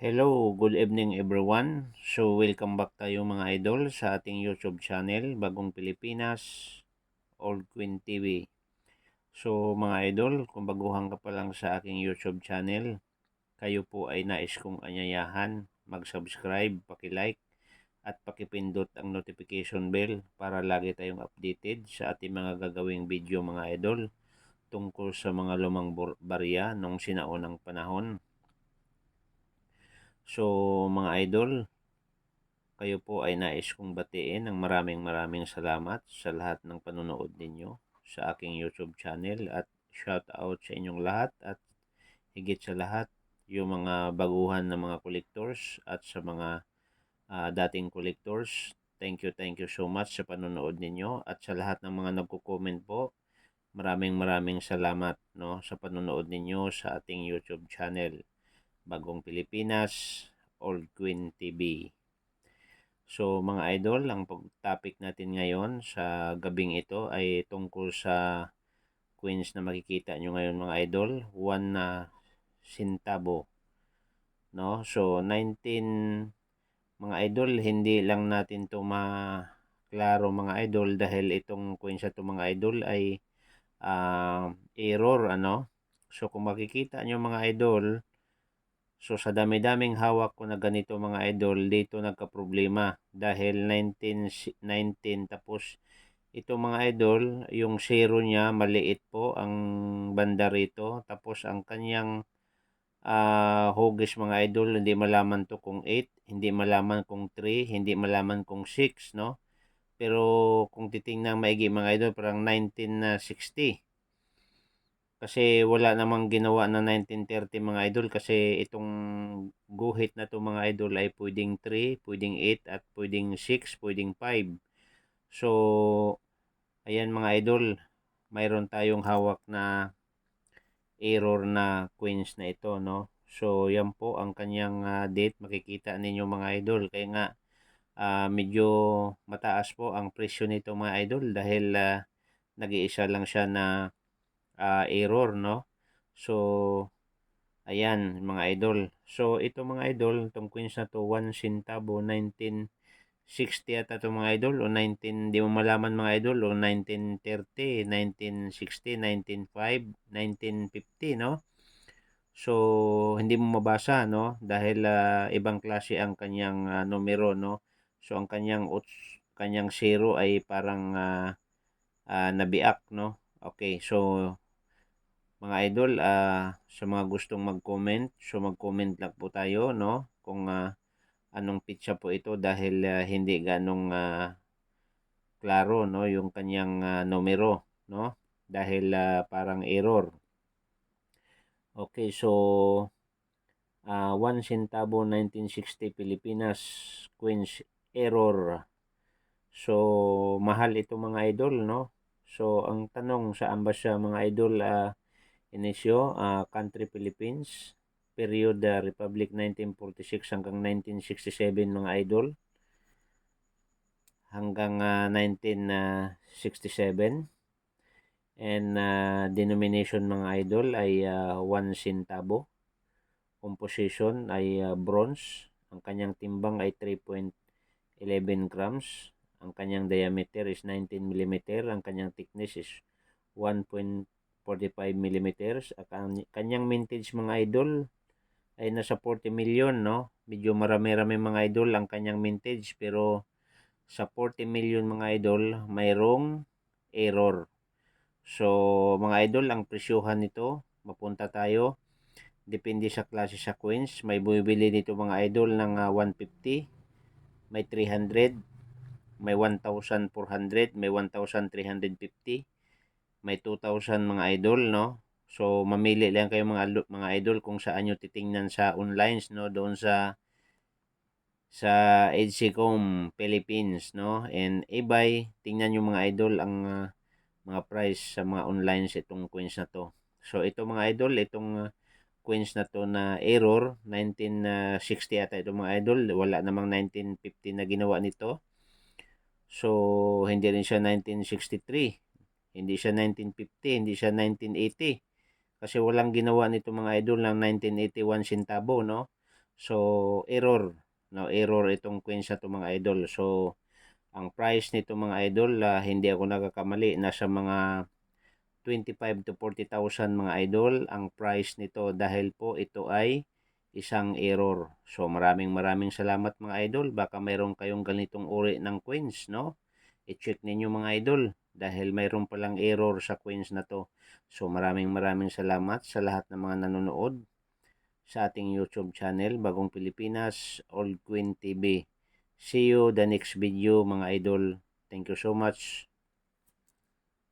Hello, good evening everyone. So welcome back tayo mga idol sa ating YouTube channel, Bagong Pilipinas, Old Queen TV. So mga idol, kung baguhan ka pa lang sa aking YouTube channel, kayo po ay nais kong anyayahan, mag-subscribe, paki-like, at pakipindot ang notification bell para lagi tayong updated sa ating mga gagawing video mga idol tungkol sa mga lumang barya nung sinaunang panahon. So mga idol, kayo po ay nais kong batiin ng maraming salamat sa lahat ng panonood ninyo sa aking YouTube channel at shout out sa inyong lahat at higit sa lahat yung mga baguhan na mga collectors at sa mga dating collectors. Thank you so much sa panonood ninyo at sa lahat ng mga nagko-comment po. Maraming salamat no sa panonood ninyo sa ating YouTube channel, Bagong Pilipinas, Old Queen TV. So mga idol, ang topic natin ngayon sa gabing ito ay tungkol sa coins na makikita nyo ngayon mga idol, 1 na centavo, no? So 19 mga idol, hindi lang natin to maklaro mga idol dahil itong coins na to mga idol ay error ano. So kung makikita nyo mga idol, so sa dami-daming hawak ko na ganito mga idol, dito nagka-problema dahil 19 tapos ito mga idol, yung zero niya maliit po ang banda rito tapos ang kanyang hugis mga idol, hindi malaman to kung 8, hindi malaman kung 3, hindi malaman kung 6, no? Pero kung titingnan maigi mga idol, parang 1960. Kasi wala namang ginawa na 1930 mga idol kasi itong guhit na to mga idol ay pwedeng 3, pwedeng 8 at pwedeng 6, pwedeng 5. So, ayan mga idol, mayroon tayong hawak na error na coins na ito, no? So, yan po ang kanyang date. Makikita ninyo mga idol. Kaya nga, medyo mataas po ang presyo nito mga idol dahil nag-iisa lang siya na error, no? So, ayan mga idol. So, ito mga idol, itong coins na to, 1 centavo, 1960 ata ito mga idol o 19, di mo malaman mga idol o 1930, 1960, 1905, 1950, no? So, hindi mo mabasa, no? Dahil ibang klase ang kanyang numero, no? So, ang kanyang zero ay parang nabiak, no? Okay, so mga idol, sa mga gustong mag-comment, so mag-comment lang po tayo, no? Kung anong pitsa po ito dahil hindi ganong klaro, no? Yung kanyang numero, no? Dahil parang error. Okay, so 1 centavo 1960 Pilipinas Queens error. So mahal ito mga idol, no? So ang tanong, saan ba siya mga idol inisyo? Country Philippines, period Republic 1946 hanggang 1967 mga idol, hanggang 1967. And denomination mga idol ay 1 centavo. Composition ay bronze. Ang kanyang timbang ay 3.11 grams. Ang kanyang diameter is 19 mm. Ang kanyang thickness is 1.45 mm. Ang kanyang mintage mga idol ay nasa 40 million, no? Medyo marami-rami mga idol ang kanyang mintage pero sa 40 million mga idol mayroong error. So mga idol, ang presyuhan nito, mapunta tayo. Depende sa klase sa coins. May bumibili dito mga idol ng 150, may 300, may 1,400, may 1,350, may 2,000 mga idol, no? So mamili lang kayo mga idol kung saan nyo titingnan sa online, no? Doon sa Edgecom Philippines, no? And eBay, tingnan nyo mga idol ang mga price sa mga online sa itong coins na to. So ito mga idol, itong coins na to na error, 1960 ata ito mga idol. Wala namang 1950 na ginawa nito. So hindi rin siya 1963. Hindi siya 1950, hindi siya 1980. Kasi walang ginawa nito mga idol ng 1981 centavo, no? So, error. No, error itong queens na to mga idol. So, ang price nito mga idol, hindi ako nagkakamali, nasa mga 25 to 40,000 mga idol ang price nito dahil po ito ay isang error. So maraming maraming salamat mga idol. Baka mayroon kayong ganitong uri ng coins, no? I-check ninyo mga idol dahil mayroon palang error sa coins na to. So maraming maraming salamat sa lahat ng mga nanonood sa ating YouTube channel, Bagong Pilipinas, Old Queen TV. See you the next video mga idol. Thank you so much.